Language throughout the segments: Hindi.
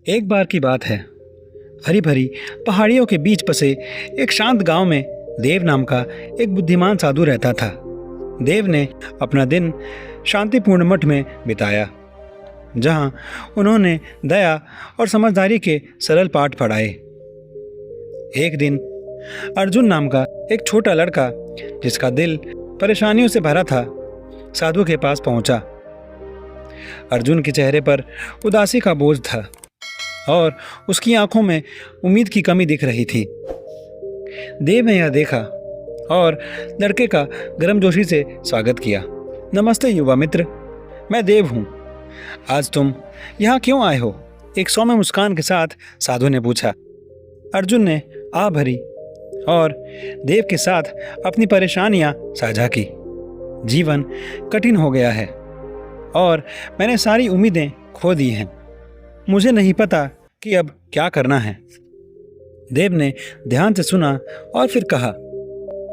एक बार की बात है। हरी भरी पहाड़ियों के बीच बसे एक शांत गांव में देव नाम का एक बुद्धिमान साधु रहता था। देव ने अपना दिन शांतिपूर्ण मठ में बिताया, जहां उन्होंने दया और समझदारी के सरल पाठ पढ़ाए। एक दिन अर्जुन नाम का एक छोटा लड़का, जिसका दिल परेशानियों से भरा था, साधु के पास पहुंचा। अर्जुन के चेहरे पर उदासी का बोझ था और उसकी आंखों में उम्मीद की कमी दिख रही थी। देव ने यह देखा और लड़के का गर्मजोशी से स्वागत किया। नमस्ते युवा मित्र, मैं देव हूँ। आज तुम यहाँ क्यों आए हो? एक सौम्य मुस्कान के साथ साधु ने पूछा। अर्जुन ने आह भरी और देव के साथ अपनी परेशानियाँ साझा की। जीवन कठिन हो गया है और मैंने सारी उम्मीदें खो दी हैं। मुझे नहीं पता कि अब क्या करना है। देव ने ध्यान से सुना और फिर कहा,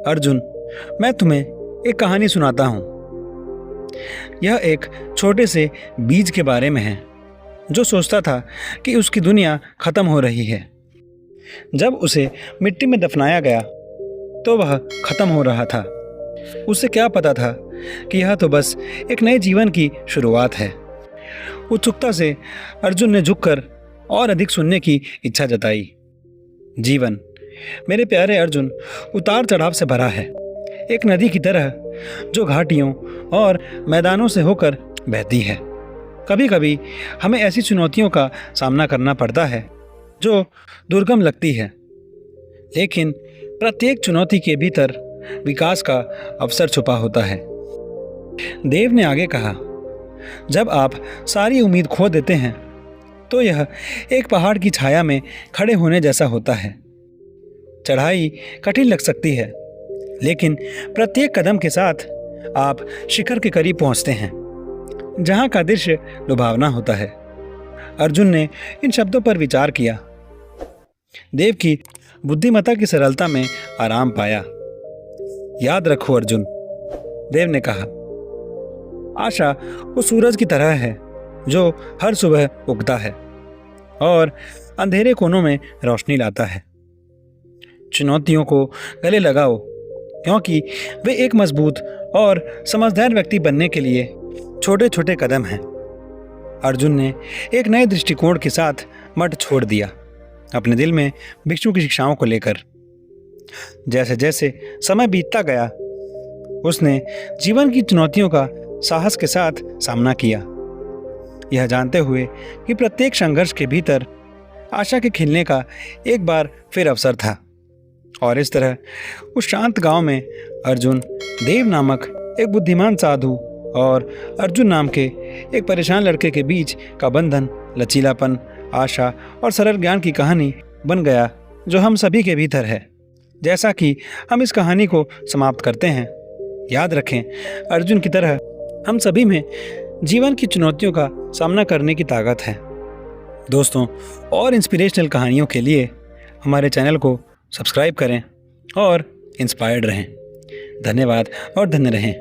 अर्जुन, मैं तुम्हें एक कहानी सुनाता हूँ। यह एक छोटे से बीज के बारे में है, जो सोचता था कि उसकी दुनिया खत्म हो रही है। जब उसे मिट्टी में दफनाया गया तो वह खत्म हो रहा था। उसे क्या पता था कि यह तो बस एक नए जीवन की शुरुआत है। उत्सुकता से अर्जुन ने झुककर और अधिक सुनने की इच्छा जताई। जीवन, मेरे प्यारे अर्जुन, उतार चढ़ाव से भरा है, एक नदी की तरह जो घाटियों और मैदानों से होकर बहती है। कभी कभी हमें ऐसी चुनौतियों का सामना करना पड़ता है जो दुर्गम लगती है, लेकिन प्रत्येक चुनौती के भीतर विकास का अवसर छुपा होता है। देव ने आगे कहा, जब आप सारी उम्मीद खो देते हैं तो यह एक पहाड़ की छाया में खड़े होने जैसा होता है। चढ़ाई कठिन लग सकती है, लेकिन प्रत्येक कदम के साथ आप शिखर के करीब पहुंचते हैं, जहां का दृश्य लुभावना होता है। अर्जुन ने इन शब्दों पर विचार किया। देव की बुद्धिमत्ता की सरलता में आराम पाया। याद रखो अर्जुन, देव ने कहा, आशा उस सूरज की तरह है जो हर सुबह उगता है और अंधेरे कोनों में रोशनी लाता है। चुनौतियों को गले लगाओ, क्योंकि वे एक मजबूत और समझदार व्यक्ति बनने के लिए छोटे छोटे कदम हैं। अर्जुन ने एक नए दृष्टिकोण के साथ मठ छोड़ दिया, अपने दिल में भिक्षु की शिक्षाओं को लेकर। जैसे जैसे समय बीतता गया, उसने जीवन की चुनौतियों का साहस के साथ सामना किया, यह जानते हुए कि प्रत्येक संघर्ष के भीतर आशा के खिलने का एक बार फिर अवसर था। और इस तरह उस शांत गांव में अर्जुन, देव नामक एक बुद्धिमान साधु और अर्जुन नाम के एक परेशान लड़के के बीच का बंधन लचीलापन, आशा और सरल ज्ञान की कहानी बन गया, जो हम सभी के भीतर है। जैसा कि हम इस कहानी को समाप्त करते हैं, याद रखें, अर्जुन की तरह हम सभी में जीवन की चुनौतियों का सामना करने की ताकत है। दोस्तों, और इंस्पिरेशनल कहानियों के लिए हमारे चैनल को सब्सक्राइब करें और इंस्पायर्ड रहें। धन्यवाद और धन्य रहें।